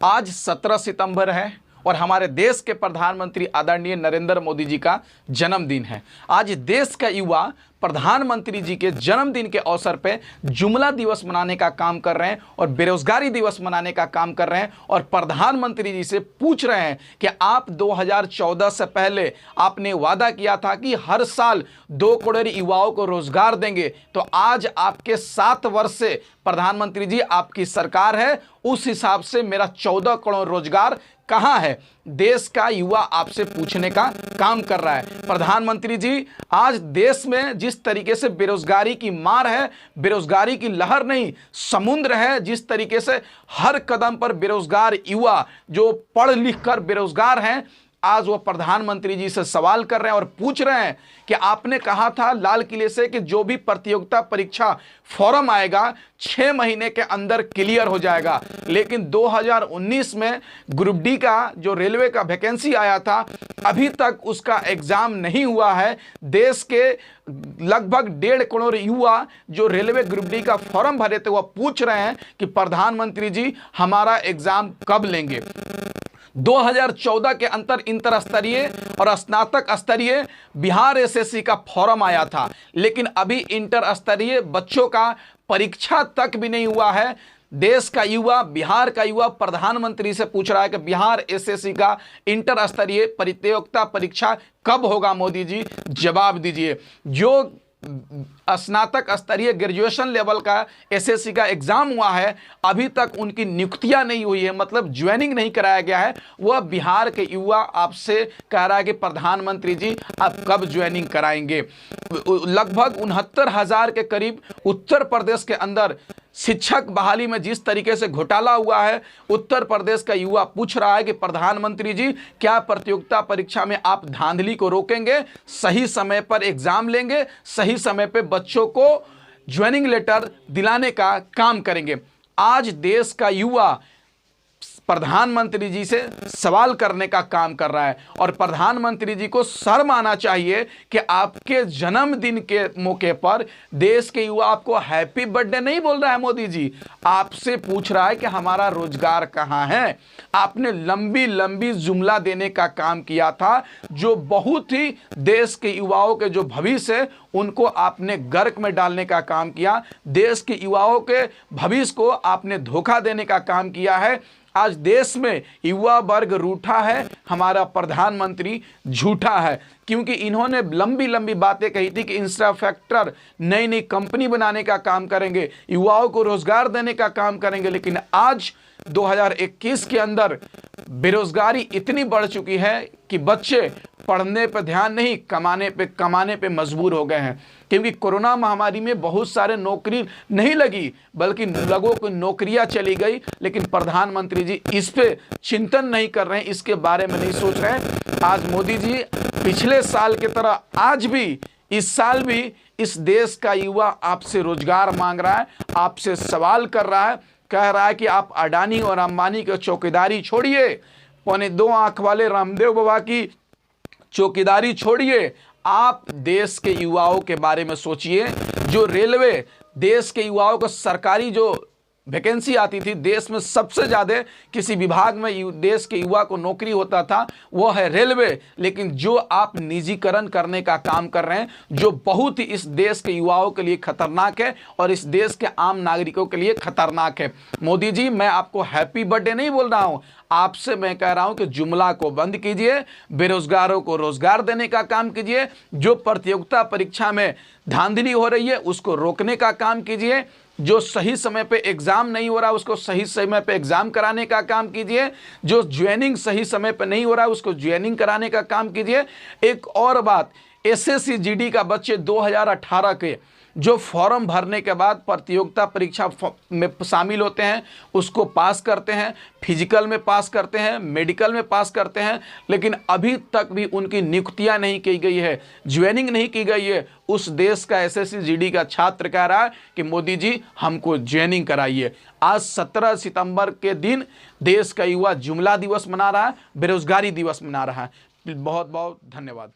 आज 17 सितंबर है और हमारे देश के प्रधानमंत्री आदरणीय नरेंद्र मोदी जी का जन्मदिन है। आज देश का युवा प्रधानमंत्री जी के जन्मदिन के अवसर पे जुमला दिवस मनाने का काम कर रहे हैं और बेरोजगारी दिवस मनाने का काम कर रहे हैं और प्रधानमंत्री जी से पूछ रहे हैं कि आप 2014 से पहले आपने वादा किया था कि हर साल 2 करोड़ युवाओं को रोजगार देंगे, तो आज आपके 7 वर्ष से प्रधानमंत्री जी आपकी सरकार है, उस हिसाब से मेरा 14 करोड़ रोजगार कहां है? देश का युवा आपसे पूछने का काम कर रहा है। प्रधानमंत्री जी, आज देश में जिस तरीके से बेरोजगारी की मार है, बेरोजगारी की लहर नहीं समुद्र है, जिस तरीके से हर कदम पर बेरोजगार युवा जो पढ़ लिख कर बेरोजगार हैं, आज वो प्रधानमंत्री जी से सवाल कर रहे हैं और पूछ रहे हैं कि आपने कहा था लाल किले से कि जो भी प्रतियोगिता परीक्षा फॉर्म आएगा 6 महीने के अंदर क्लियर हो जाएगा, लेकिन 2019 में ग्रुप डी का जो रेलवे का वैकेंसी आया था अभी तक उसका एग्जाम नहीं हुआ है। देश के लगभग 1.5 करोड़ युवा जो रेलवे ग्रुप डी का फॉर्म भरे थे वो पूछ रहे हैं कि प्रधानमंत्री जी हमारा एग्जाम कब लेंगे। 2014 के अंतर इंटर स्तरीय और स्नातक स्तरीय बिहार एसएससी का फॉर्म आया था, लेकिन अभी इंटर स्तरीय बच्चों का परीक्षा तक भी नहीं हुआ है। देश का युवा, बिहार का युवा प्रधानमंत्री से पूछ रहा है कि बिहार एसएससी का इंटर स्तरीय प्रतियोगिता परीक्षा कब होगा? मोदी जी जवाब दीजिए। जो स्नातक स्तरीय ग्रेजुएशन लेवल का एसएससी का एग्जाम हुआ है अभी तक उनकी नियुक्तियां नहीं हुई है, मतलब ज्वाइनिंग नहीं कराया गया है। वह बिहार के युवा आपसे कह रहा है कि प्रधानमंत्री जी आप कब ज्वाइनिंग कराएंगे। लगभग 69,000 के करीब उत्तर प्रदेश के अंदर शिक्षक बहाली में जिस तरीके से घोटाला हुआ है, उत्तर प्रदेश का युवा पूछ रहा है कि प्रधानमंत्री जी क्या प्रतियोगिता परीक्षा में आप धांधली को रोकेंगे, सही समय पर एग्जाम लेंगे, सही समय पर बच्चों को ज्वाइनिंग लेटर दिलाने का काम करेंगे। आज देश का युवा प्रधानमंत्री जी से सवाल करने का काम कर रहा है और प्रधानमंत्री जी को शर्म आना चाहिए कि आपके जन्मदिन के मौके पर देश के युवा आपको हैप्पी बर्थडे नहीं बोल रहा है। मोदी जी आपसे पूछ रहा है कि हमारा रोजगार कहां है। आपने लंबी लंबी जुमला देने का काम किया था, जो बहुत ही देश के युवाओं के जो भविष्य है उनको आपने गर्क में डालने का काम किया। देश के युवाओं के भविष्य को आपने धोखा देने का काम किया है। आज देश में युवा वर्ग रूठा है, हमारा प्रधानमंत्री झूठा है, क्योंकि इन्होंने लंबी लंबी बातें कही थी कि इंफ्रास्ट्रक्चर नई नई कंपनी बनाने का काम करेंगे, युवाओं को रोजगार देने का काम करेंगे, लेकिन आज 2021 के अंदर बेरोजगारी इतनी बढ़ चुकी है कि बच्चे पढ़ने पर ध्यान नहीं, कमाने पे मजबूर हो गए हैं। क्योंकि कोरोना महामारी में बहुत सारे नौकरी नहीं लगी, बल्कि लोगों को नौकरियां चली गई, लेकिन प्रधानमंत्री जी इस पे चिंतन नहीं कर रहे हैं, इसके बारे में नहीं सोच रहे हैं। आज मोदी जी पिछले साल की तरह आज भी इस साल भी इस देश का युवा आपसे रोजगार मांग रहा है, आपसे सवाल कर रहा है, कह रहा है कि आप अडानी और अंबानी की चौकीदारी छोड़िए, 2.25 आंख वाले रामदेव बाबा की चौकीदारी छोड़िए, आप देश के युवाओं के बारे में सोचिए। जो रेलवे देश के युवाओं को सरकारी जो वैकेंसी आती थी, देश में सबसे ज़्यादा किसी विभाग में देश के युवा को नौकरी होता था वो है रेलवे, लेकिन जो आप निजीकरण करने का काम कर रहे हैं, जो बहुत ही इस देश के युवाओं के लिए खतरनाक है और इस देश के आम नागरिकों के लिए खतरनाक है। मोदी जी मैं आपको हैप्पी बर्थडे नहीं बोल रहा हूं, आपसे मैं कह रहा हूं कि जुमला को बंद कीजिए, बेरोजगारों को रोजगार देने का काम कीजिए, जो प्रतियोगिता परीक्षा में धांधली हो रही है उसको रोकने का काम कीजिए, जो सही समय पे एग्जाम नहीं हो रहा उसको सही समय पे एग्जाम कराने का काम कीजिए, जो ज्वाइनिंग सही समय पे नहीं हो रहा उसको ज्वाइनिंग कराने का काम कीजिए। एक और बात, एसएससी जीडी का बच्चे 2018 के जो फॉर्म भरने के बाद प्रतियोगिता परीक्षा में शामिल होते हैं, उसको पास करते हैं, फिजिकल में पास करते हैं, मेडिकल में पास करते हैं, लेकिन अभी तक भी उनकी नियुक्तियां नहीं की गई है, ज्वाइनिंग नहीं की गई है। उस देश का एसएससी जीडी का छात्र कह रहा है कि मोदी जी हमको ज्वाइनिंग कराइए। आज 17 सितंबर के दिन देश का युवा जुमला दिवस मना रहा है, बेरोजगारी दिवस मना रहा है। बहुत बहुत धन्यवाद।